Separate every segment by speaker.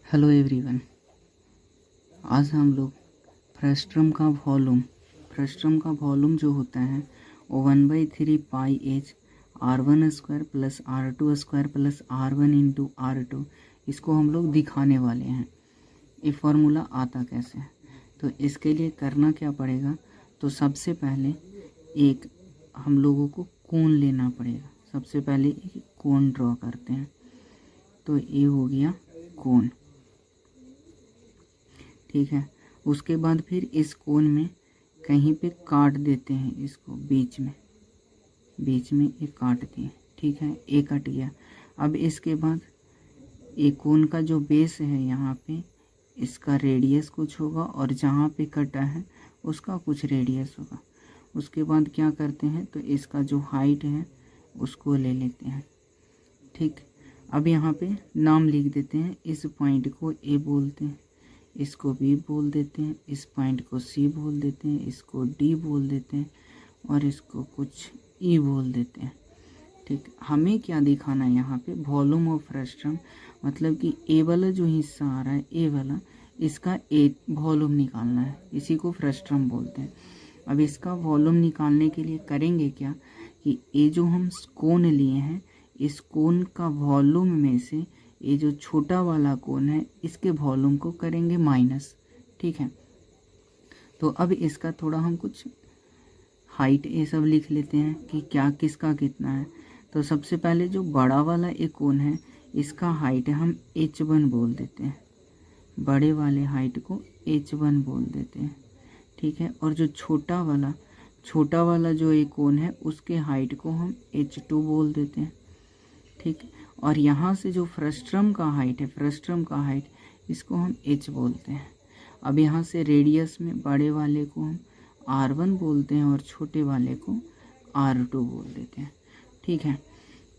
Speaker 1: Hello everyone. आज हम लोग फ्रस्ट्रम का वॉल्यूम जो होता है वो 1/3 pi H R1² plus R2² plus R1 into R2, इसको हम लोग दिखाने वाले हैं। ये फार्मूला आता कैसे है, तो इसके लिए करना क्या पड़ेगा, तो सबसे पहले एक हम लोगों को कोण लेना पड़ेगा। सबसे पहले एक कोण ड्रॉ करते हैं। तो ये हो गया कोण, ठीक है। उसके बाद फिर इस कोण में कहीं पे काट देते हैं, इसको बीच में एक काट दिए, ठीक है। एक कट गया। अब इसके बाद एक कोण का जो बेस है यहाँ पे, इसका रेडियस कुछ होगा और जहाँ पे कटा है उसका कुछ रेडियस होगा। उसके बाद क्या करते हैं, तो इसका जो हाइट है उसको ले लेते हैं, ठीक। अब यहाँ पे नाम लिख देते हैं। इस पॉइंट को ए बोलते हैं, इसको बी बोल देते हैं, इस पॉइंट को सी बोल देते हैं, इसको डी बोल देते हैं और इसको कुछ ई बोल देते हैं, ठीक। हमें क्या दिखाना है यहाँ पे, वॉल्यूम ऑफ फ्रस्ट्रम, मतलब कि ए वाला जो हिस्सा आ रहा है, ए वाला, इसका ए वॉल्यूम निकालना है। इसी को फ्रस्ट्रम बोलते हैं। अब इसका वॉल्यूम निकालने के लिए करेंगे क्या कि ये जो हम कोण लिए हैं, इस कोण का वॉल्यूम में से ये जो छोटा वाला कोण है इसके वॉल्यूम को करेंगे माइनस, ठीक है। तो अब इसका थोड़ा हम कुछ हाइट ये सब लिख लेते हैं कि क्या किसका कितना है। तो सबसे पहले जो बड़ा वाला एक कोण है इसका हाइट हम h1 बोल देते हैं, बड़े वाले हाइट को h1 बोल देते हैं, ठीक है। और जो छोटा वाला जो एक कोण है उसके हाइट को हम h2 बोल देते हैं, ठीक। और यहाँ से जो फ्रस्ट्रम का हाइट इसको हम h बोलते हैं। अब यहाँ से रेडियस में बड़े वाले को हम R1 बोलते हैं और छोटे वाले को R2 बोल देते हैं, ठीक है।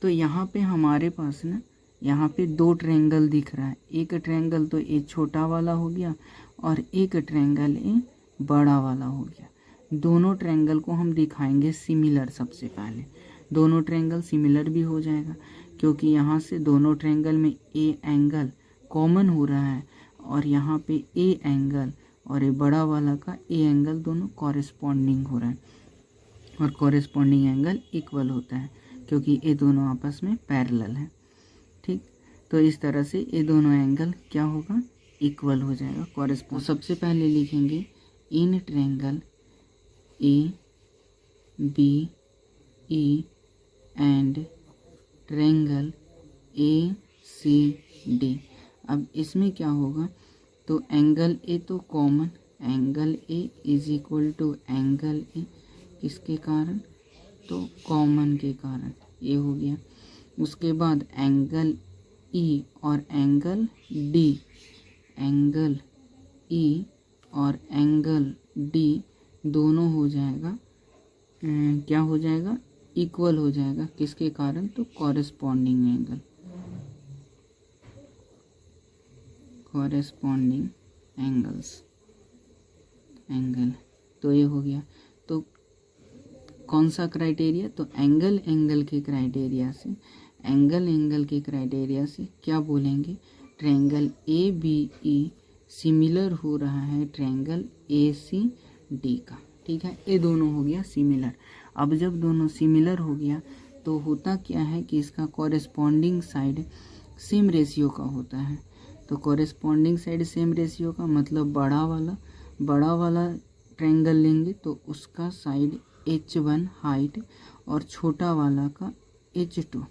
Speaker 1: तो यहाँ पे हमारे पास ना, यहाँ पे दो ट्रायंगल दिख रहा है। एक ट्रायंगल तो ये छोटा वाला हो गया और एक ट्रायंगल ये बड़ा वाला हो गया। दोनों ट्रायंगल को हम दिखाएंगे सिमिलर। सबसे पहले दोनों ट्रायंगल सिमिलर भी हो जाएगा क्योंकि यहाँ से दोनों ट्रायंगल में ए एंगल कॉमन हो रहा है और यहाँ पे ए एंगल और ये बड़ा वाला का ए एंगल दोनों कॉरेस्पॉन्डिंग हो रहा है और कॉरेस्पॉन्डिंग एंगल इक्वल होता है क्योंकि ये दोनों आपस में पैरेलल है, ठीक। तो इस तरह से ये दोनों एंगल क्या होगा, इक्वल हो जाएगा, कॉरेस्पॉन्ड। सबसे पहले लिखेंगे in triangle A B E and triangle A C D. अब इसमें क्या होगा, तो एंगल ए तो common, angle A is equal to angle A, किसके कारण, तो कॉमन के कारण, ये हो गया। उसके बाद एंगल ई और एंगल डी, एंगल ई और एंगल डी दोनों हो जाएगा क्या हो जाएगा, इक्वल हो जाएगा, किसके कारण, तो कॉरेस्पॉन्डिंग एंगल, कॉरेस्पॉन्डिंग एंगल। तो ये हो गया। तो कौन सा क्राइटेरिया, तो एंगल के क्राइटेरिया से क्या बोलेंगे, triangle A B E similar हो रहा है ट्रायंगल ए सी डी का, ठीक है। ये दोनों हो गया सिमिलर। अब जब दोनों सिमिलर हो गया तो होता क्या है कि इसका कॉरेस्पॉन्डिंग साइड सेम रेशियो का होता है। तो कॉरेस्पॉन्डिंग साइड सेम रेशियो का मतलब बड़ा वाला ट्रायंगल लेंगे तो उसका साइड h1 हाइट और छोटा वाला का h2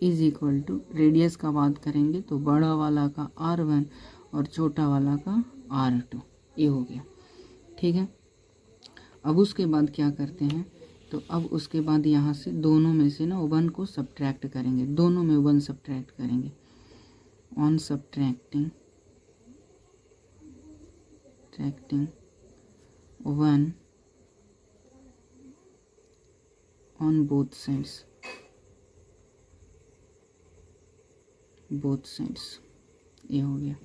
Speaker 1: is equal to, radius का बात करेंगे तो बड़ा वाला का R1 और छोटा वाला का R2, ये हो गया, ठीक है। अब उसके बाद क्या करते हैं, तो अब उसके बाद यहाँ से दोनों में से ना 1 को सब्ट्रैक्ट करेंगे, दोनों में 1 सब्ट्रैक्ट करेंगे। On subtracting 1 on both sides, ये हो गया।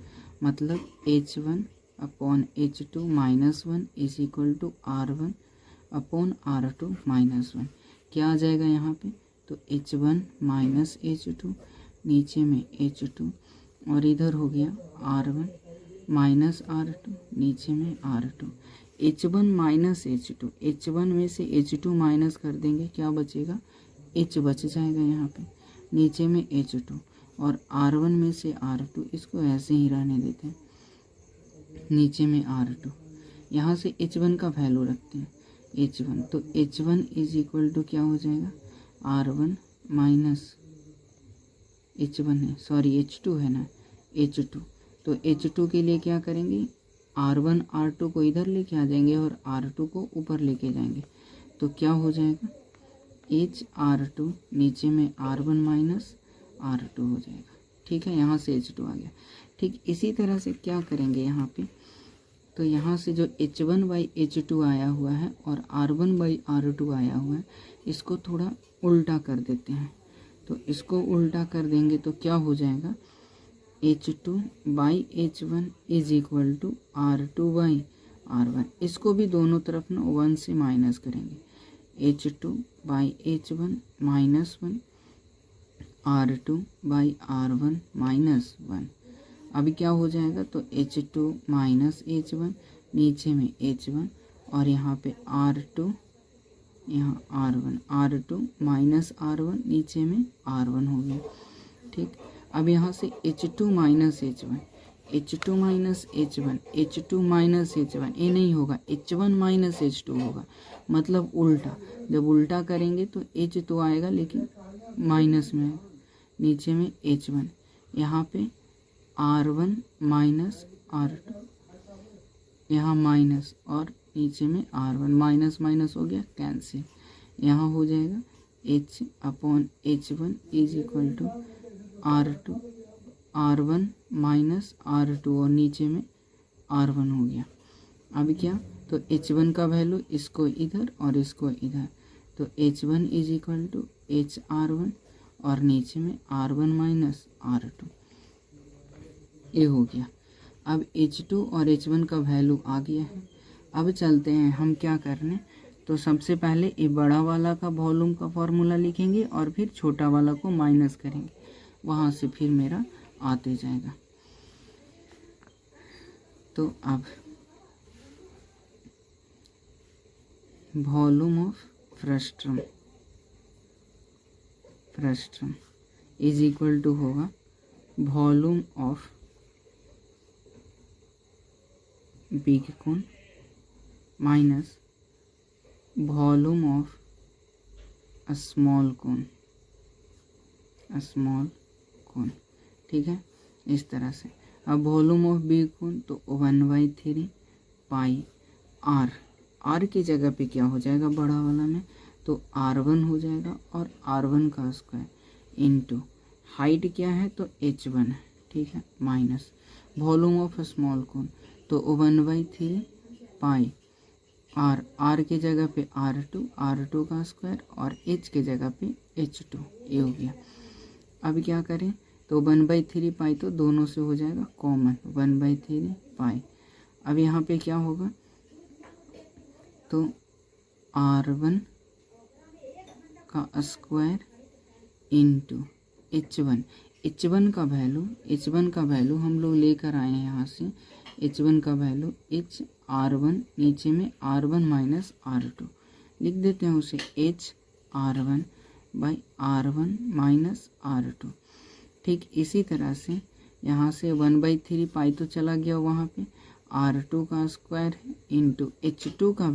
Speaker 1: मतलब h1 upon h2 minus 1 is equal to R1 upon R2 minus 1। क्या आ जाएगा यहाँ पे, तो h1 माइनस h2, नीचे में h2 और इधर हो गया R1 माइनस R2, नीचे में R2, H1 minus H2, H1 में से H2 माइनस कर देंगे, क्या बचेगा, H बच जाएगा यहाँ पे, नीचे में H2, और R1 में से R2, इसको ऐसे ही रहने देते हैं, नीचे में R2, यहाँ से H1 का वैल्यू रखते हैं, H1, तो H1 इज इक्वल टू क्या हो जाएगा, R1 माइनस H1 है, सॉरी H2 है ना, H2, तो H2 के लिए क्या करेंगे, R1 R2 को इधर लेके आ जाएंगे और R2 को ऊपर लेके जाएंगे, तो क्या हो जाएगा, HR2, नीचे में R1 माइनस R2 हो जाएगा, ठीक है, यहाँ से H2 आ गया। ठीक इसी तरह से क्या करेंगे यहाँ पे, तो यहाँ से जो H1/H2 आया हुआ है और R1/R2 आया हुआ है, इसको थोड़ा उल्टा कर देते हैं, तो इसको उल्टा कर देंगे तो क्या हो जाएगा, H2/H1 is equal to R2/R1, इसको भी दोनों तरफ ना 1 से माइनस करेंगे, H2/H1 माइनस 1, R2/R1 माइनस 1, अभी क्या हो जाएगा, तो H2 माइनस H1, नीचे में H1, और यहाँ पे R2, यहाँ R1, R2 माइनस R1, नीचे में R1 हो गया। ठीक, अब यहाँ से H2 minus H1, H2 minus H1, H2 minus H1, ये नहीं होगा, H1 माइनस H2 होगा, मतलब उल्टा, जब उल्टा करेंगे तो H तो आएगा लेकिन माइनस में है, नीचे में H1, यहाँ पे R1 माइनस R2, यहाँ माइनस, और नीचे में R1, माइनस माइनस हो गया कैंसिल, यहाँ हो जाएगा H/H1 is equal to R1 minus R2, और नीचे में R1 हो गया। अभी क्या, तो H1 का वैल्यू इसको इधर और इसको इधर, तो H1 is equal to HR1, और नीचे में R1 माइनस R2, ये हो गया। अब H2 और H1 का वैल्यू आ गया है। अब चलते हैं हम क्या करने, तो सबसे पहले ये बड़ा वाला का वॉल्यूम का फॉर्मूला लिखेंगे और फिर छोटा वाला को माइनस करेंगे, वहाँ से फिर मेरा आते जाएगा। तो अब volume of frustum is equal to होगा volume of big cone minus volume of small cone, ठीक है, इस तरह से। अब वॉल्यूम ऑफ बिग कोन तो 1/3 पाई R की जगह पे क्या हो जाएगा बड़ा वाला में, तो R1 हो जाएगा, और R1 का स्क्वायर इंटू हाइट क्या है, तो H1 है, ठीक है, माइनस वॉल्यूम ऑफ स्मॉल कोन, तो 1/3 पाई R की जगह पे R2 का स्क्वायर, और H की जगह पे H2, ये हो गया। अब क्या करें, तो 1/3 पाई तो दोनों से हो जाएगा कॉमन, 1/3 पाई। अब यहाँ पे क्या होगा, तो R1 का स्क्वायर इंटू H1 का वैल्यू हम लोग लेकर आए हैं यहाँ से, H1 का वैल्यू HR1, नीचे में R1 माइनस R2, लिख देते हैं उसे HR1/R1 माइनस R2। ठीक इसी तरह से यहाँ से 1/3 पाई तो चला गया वहाँ पे, R2 का स्क्वायर इंटू H2 का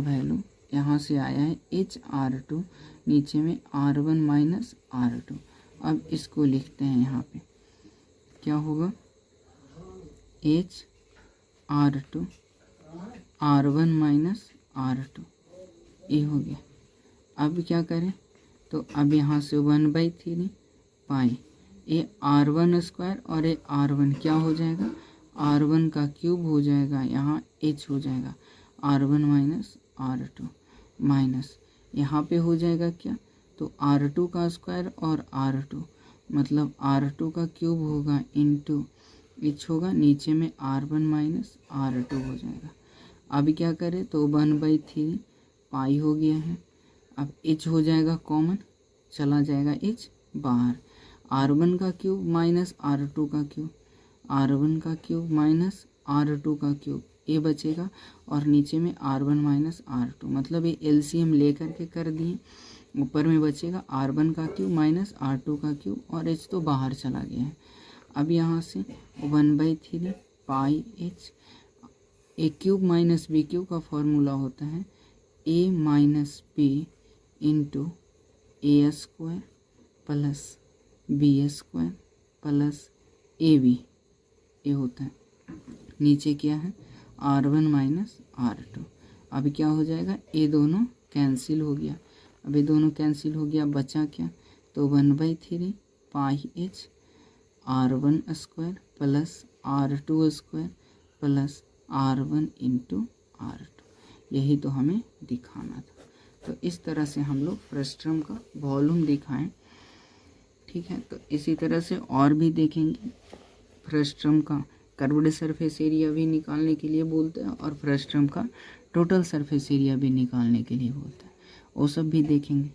Speaker 1: वैल्यू यहाँ से आया है HR2, नीचे में R1 माइनस R2। अब इसको लिखते हैं, यहाँ पे क्या होगा, HR2 R1 माइनस R2, ये हो गया। अब क्या करें, तो अब यहाँ से 1/3 पाई, ये R1 स्क्वायर और ये R1 क्या हो जाएगा, R1 का क्यूब हो जाएगा, यहाँ H हो जाएगा, R1 माइनस R2, माइनस यहाँ पे हो जाएगा क्या, तो R2 का स्क्वायर और R2, मतलब R2 का क्यूब होगा इंटू H होगा, नीचे में R1 माइनस R2 हो जाएगा। अब क्या करें, तो 1/3 पाई हो गया है, अब H हो जाएगा कॉमन, चला जाएगा H बाहर, R1 का क्यूब माइनस R2 का क्यूब, R1 का क्यूब माइनस R2 का क्यूब, ये बचेगा और नीचे में R1 माइनस R2, मतलब ये एलसीएम लेकर के कर दिए। ऊपर में बचेगा R1 का क्यूब माइनस R2 का क्यूब और h तो बाहर चला गया है। अब यहाँ से 1/3 pi h, a cube minus b cube का फॉर्मूला होता है a minus b into a square plus b square plus a b, ये होता है। नीचे क्या है R1 माइनस R2। अब क्या हो जाएगा, ये दोनों कैंसिल हो गया, अब ये दोनों कैंसिल हो गया, बचा क्या, तो 1/3 pi h R1 square plus R2 square plus R1 into R2, यही तो हमें दिखाना था। तो इस तरह से हम लोग फ्रस्ट्रम का वॉल्यूम दिखाएं, ठीक है। तो इसी तरह से और भी देखेंगे। फ्रस्ट्रम का कर्व्ड सरफेस एरिया भी निकालने के लिए बोलते हैं और फ्रस्ट्रम का टोटल सरफेस एरिया भी निकालने के लिए बोलते हैं, वो सब भी देखेंगे।